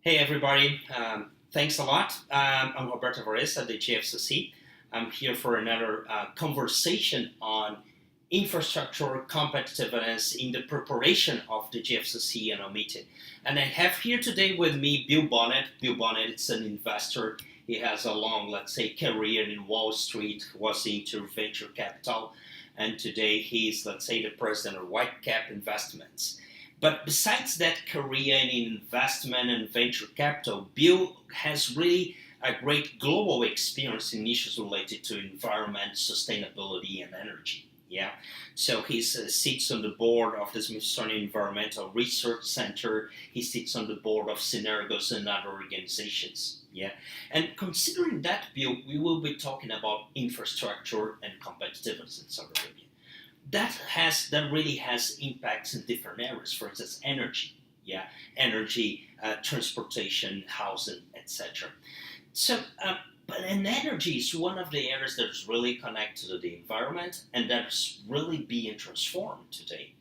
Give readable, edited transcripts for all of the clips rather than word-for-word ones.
Hey everybody, thanks a lot. I'm Roberto Varese at the GFCC. I'm here for another conversation on infrastructure competitiveness in the preparation of the GFCC annual meeting. And I have here today with me Bill Bohnett. Bill Bohnett is an investor. He has a long, let's say, career in Wall Street, was into venture capital, and today he's, let's say, the president of Whitecap Investments. But besides that career in investment and venture capital, Bill has really a great global experience in issues related to environment, sustainability, and energy. Yeah, so he sits on the board of the Smithsonian Environmental Research Center. He sits on the board of Synergos and other organizations. Yeah, and considering that, Bill, we will be talking about infrastructure and competitiveness in Saudi Arabia. That really has impacts in different areas. For instance, energy, yeah, energy, transportation, housing, etc. So, but and energy is one of the areas that's really connected to the environment and that's really being transformed today.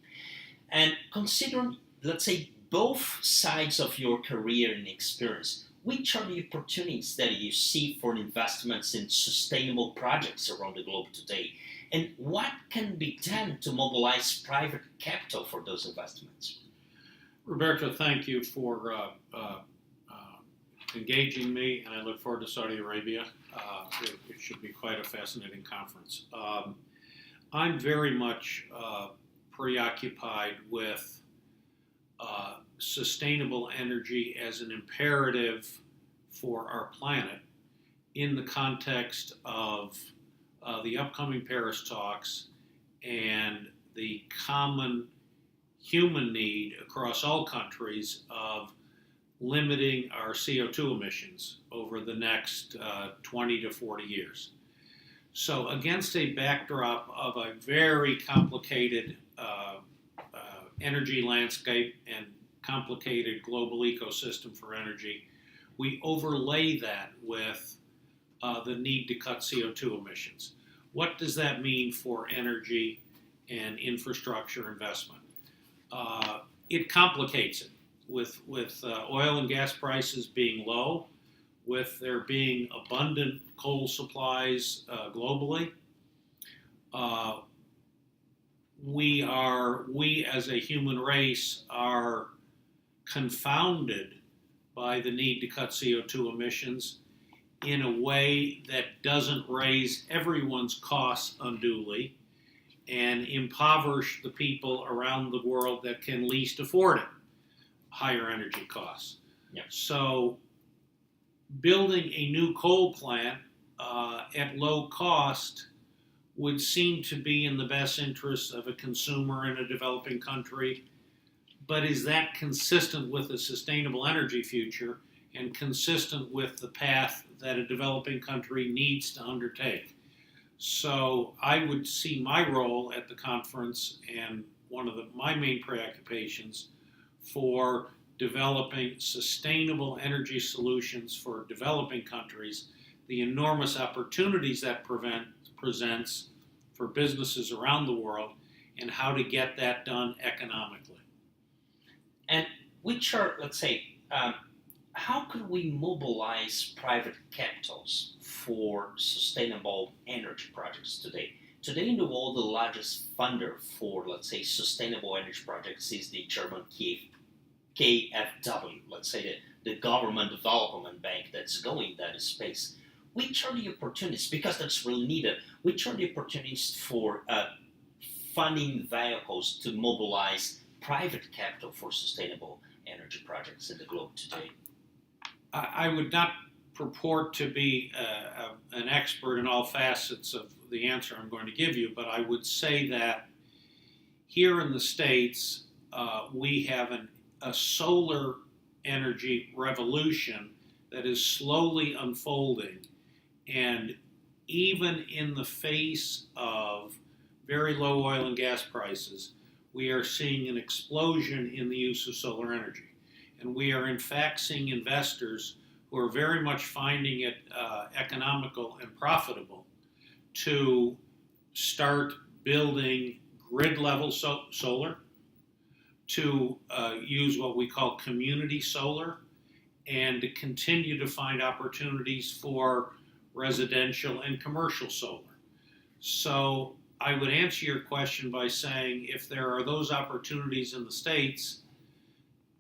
And considering, let's say, both sides of your career and experience, which are the opportunities that you see for investments in sustainable projects around the globe today? And what can be done to mobilize private capital for those investments? Roberto, thank you for engaging me, and I look forward to Saudi Arabia. It should be quite a fascinating conference. I'm very much preoccupied with sustainable energy as an imperative for our planet in the context of the upcoming Paris talks and the common human need across all countries of limiting our CO2 emissions over the next 20 to 40 years. So, against a backdrop of a very complicated energy landscape and complicated global ecosystem for energy, we overlay that with the need to cut CO2 emissions. What does that mean for energy and infrastructure investment? It complicates it with oil and gas prices being low, with there being abundant coal supplies globally. We as a human race are confounded by the need to cut CO2 emissions in a way that doesn't raise everyone's costs unduly and impoverish the people around the world that can least afford it, higher energy costs. Yeah. So building a new coal plant at low cost would seem to be in the best interest of a consumer in a developing country, but is that consistent with a sustainable energy future and consistent with the path that a developing country needs to undertake? So I would see my role at the conference and one of my main preoccupations for developing sustainable energy solutions for developing countries, the enormous opportunities that presents for businesses around the world, and how to get that done economically. And which are, let's say, how could we mobilize private capitals for sustainable energy projects today? Today in the world, the largest funder for, let's say, sustainable energy projects is the German KfW, let's say the government development bank that's going that space. Which are the opportunities, because that's really needed, which are the opportunities for funding vehicles to mobilize private capital for sustainable energy projects in the globe today? I would not purport to be an expert in all facets of the answer I'm going to give you, but I would say that here in the States, we have a solar energy revolution that is slowly unfolding. And even in the face of very low oil and gas prices, we are seeing an explosion in the use of solar energy. And we are in fact seeing investors who are very much finding it economical and profitable to start building grid level solar, to use what we call community solar, and to continue to find opportunities for residential and commercial solar. So I would answer your question by saying if there are those opportunities in the States,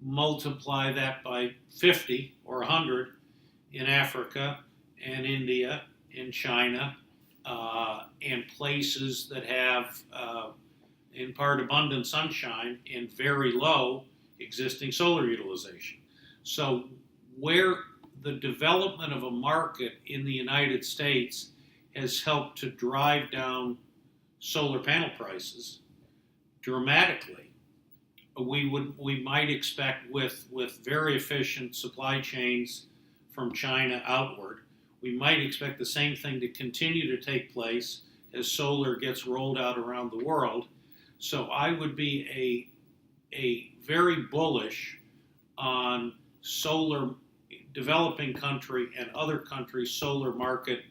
multiply that by 50 or 100 in Africa and India and China and places that have in part abundant sunshine and very low existing solar utilization. So where the development of a market in the United States has helped to drive down solar panel prices dramatically, we might expect with very efficient supply chains from China outward, we might expect the same thing to continue to take place as solar gets rolled out around the world. So I would be a very bullish on solar developing country and other countries' solar market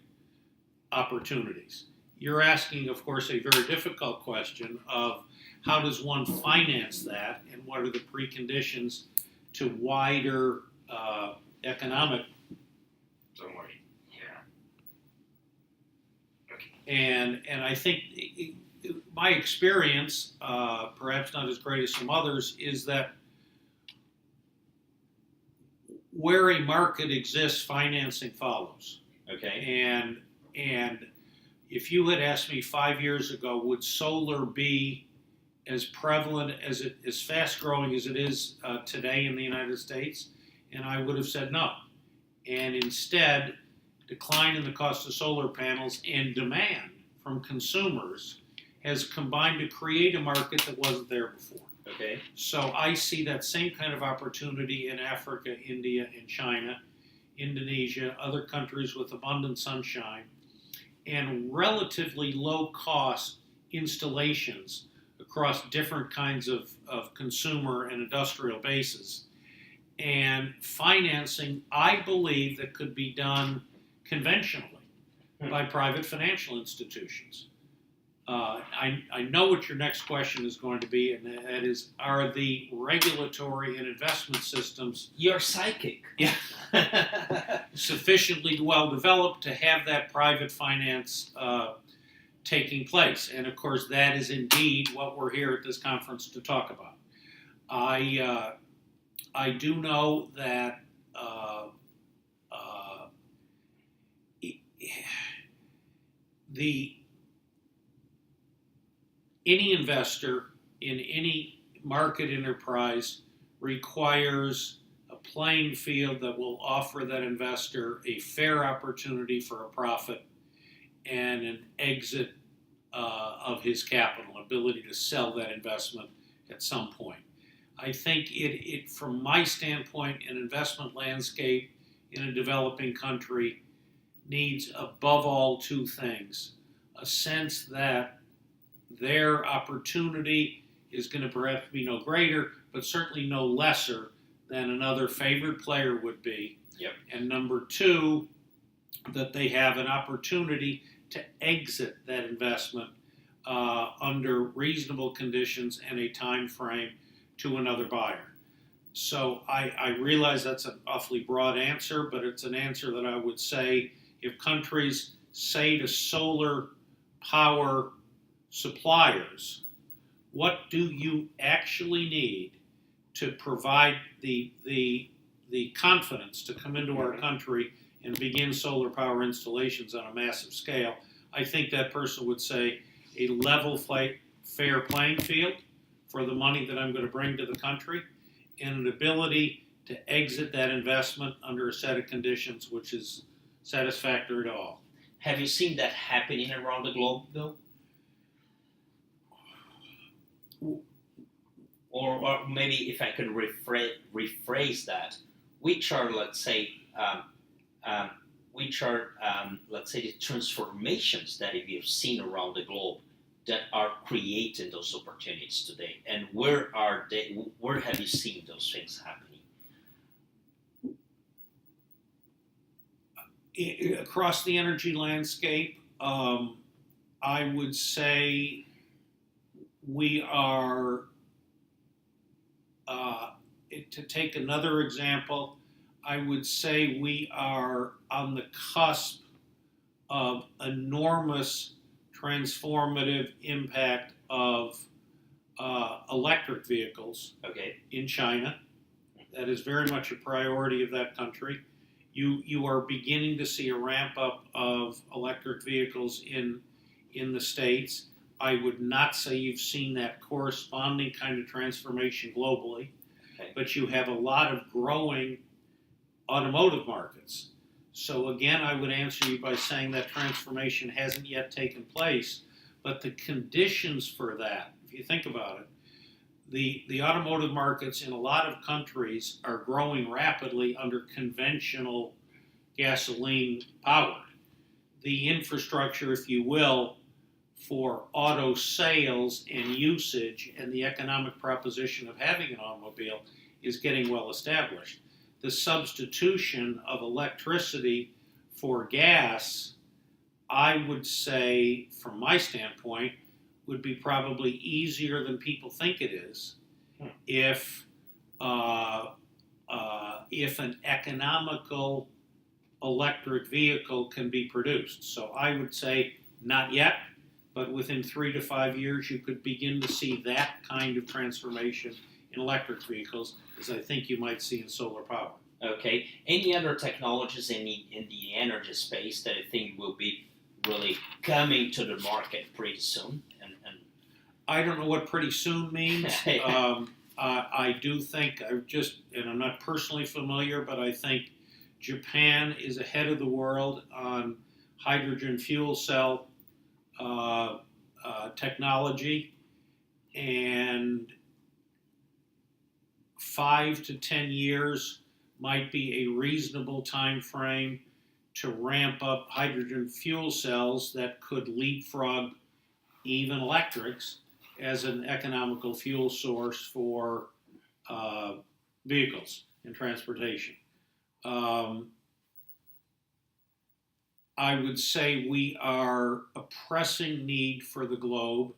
opportunities. You're asking, of course, a very difficult question of how does one finance that and what are the preconditions to wider economic. Don't worry. Yeah. Okay. And I think my experience, perhaps not as great as some others, is that where a market exists, financing follows. Okay. And if you had asked me 5 years ago, would solar be as prevalent as it is fast growing as it is today in the United States? And I would have said no. And instead, decline in the cost of solar panels and demand from consumers has combined to create a market that wasn't there before. Okay. So I see that same kind of opportunity in Africa, India, and China, Indonesia, other countries with abundant sunshine, and relatively low-cost installations across different kinds of consumer and industrial bases. And financing, I believe, that could be done conventionally by private financial institutions. I know what your next question is going to be, and that is, are the regulatory and investment systems You're psychic. Yeah. sufficiently well developed to have that private finance taking place? And of course, that is indeed what we're here at this conference to talk about. I do know that any investor in any market enterprise requires a playing field that will offer that investor a fair opportunity for a profit and an exit of his capital, ability to sell that investment at some point. I think it from my standpoint, an investment landscape in a developing country needs above all two things: a sense that their opportunity is going to perhaps be no greater, but certainly no lesser than another favored player would be. Yep. And number two, that they have an opportunity to exit that investment under reasonable conditions and a time frame to another buyer. So I realize that's an awfully broad answer, but it's an answer that I would say if countries say to solar power suppliers, what do you actually need to provide the confidence to come into our country and begin solar power installations on a massive scale? I think that person would say a level fair playing field for the money that I'm going to bring to the country, and an ability to exit that investment under a set of conditions which is satisfactory to all. Have you seen that happening around the globe, though? Or maybe if I could rephrase that, which are, let's say, the transformations that you've seen around the globe that are creating those opportunities today, and where are they? Where have you seen those things happening? Across the energy landscape, I would say we are, to take another example, I would say we are on the cusp of enormous transformative impact of electric vehicles Okay. in China. That is very much a priority of that country. You are beginning to see a ramp up of electric vehicles in the States. I would not say you've seen that corresponding kind of transformation globally, Okay. but you have a lot of growing automotive markets. So again, I would answer you by saying that transformation hasn't yet taken place, but the conditions for that, if you think about it, the automotive markets in a lot of countries are growing rapidly under conventional gasoline power. The infrastructure, if you will, for auto sales and usage and the economic proposition of having an automobile is getting well established. The substitution of electricity for gas, I would say, from my standpoint, would be probably easier than people think it is if an economical electric vehicle can be produced. So I would say not yet, but within 3 to 5 years you could begin to see that kind of transformation in electric vehicles, as I think you might see in solar power. Okay. Any other technologies in the energy space that I think will be really coming to the market pretty soon? And I don't know what pretty soon means. I do think and I'm not personally familiar, but I think Japan is ahead of the world on hydrogen fuel cell technology, and 5 to 10 years might be a reasonable time frame to ramp up hydrogen fuel cells that could leapfrog even electrics as an economical fuel source for vehicles and transportation. I would say a pressing need for the globe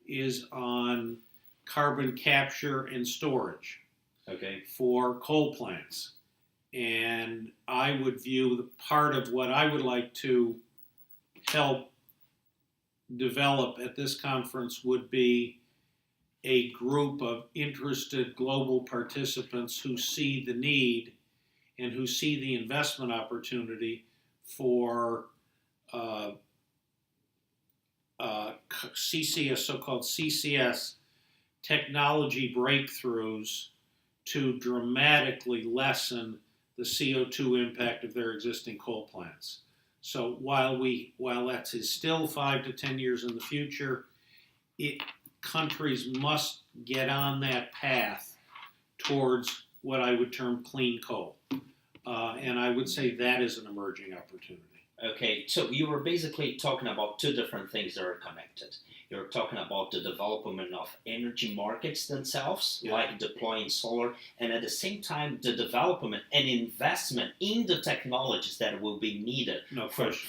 is on carbon capture and storage. Okay. For coal plants. And I would view the part of what I would like to help develop at this conference would be a group of interested global participants who see the need and who see the investment opportunity for CCS, so-called CCS technology breakthroughs to dramatically lessen the CO2 impact of their existing coal plants. So while that is still 5 to 10 years in the future, countries must get on that path towards what I would term clean coal. And I would say that is an emerging opportunity. Okay, so you were basically talking about two different things that are connected. You're talking about the development of energy markets themselves, like deploying solar, and at the same time, the development and investment in the technologies that will be needed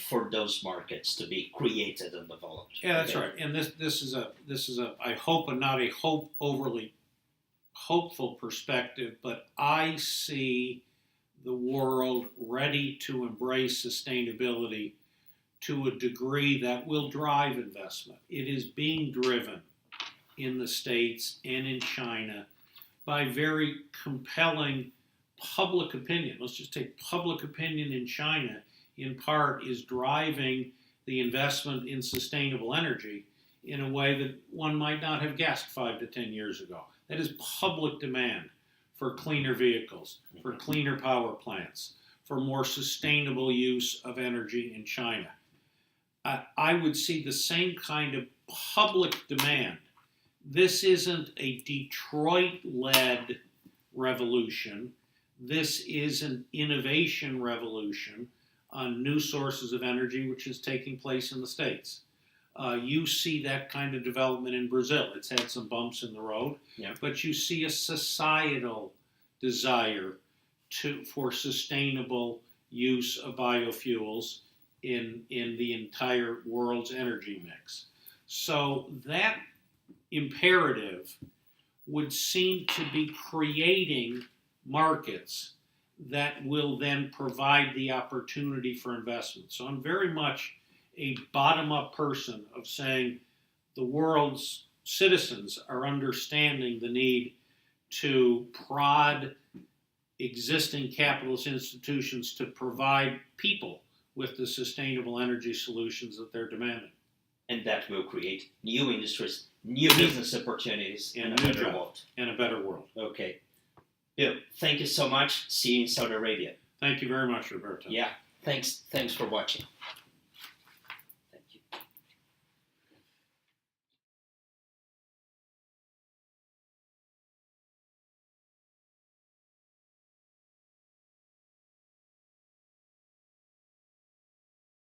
for those markets to be created and developed. Yeah, that's right. And this is a I hope and not a overly hopeful perspective, but I see the world ready to embrace sustainability to a degree that will drive investment. It is being driven in the States and in China by very compelling public opinion. Let's just take public opinion in China, in part, is driving the investment in sustainable energy in a way that one might not have guessed 5 to 10 years ago. That is public demand for cleaner vehicles, for cleaner power plants, for more sustainable use of energy in China. I would see the same kind of public demand. This isn't a Detroit-led revolution. This is an innovation revolution on new sources of energy, which is taking place in the States. You see that kind of development in Brazil. It's had some bumps in the road, but you see a societal desire for sustainable use of biofuels in the entire world's energy mix. So that imperative would seem to be creating markets that will then provide the opportunity for investment. So I'm very much a bottom-up person of saying the world's citizens are understanding the need to prod existing capitalist institutions to provide people with the sustainable energy solutions that they're demanding. And that will create new industries, new business opportunities, And and a new better jobs. world. And a better world. Okay. Bill, thank you so much. See you in Saudi Arabia. Thank you very much, Roberto. Yeah, thanks for watching.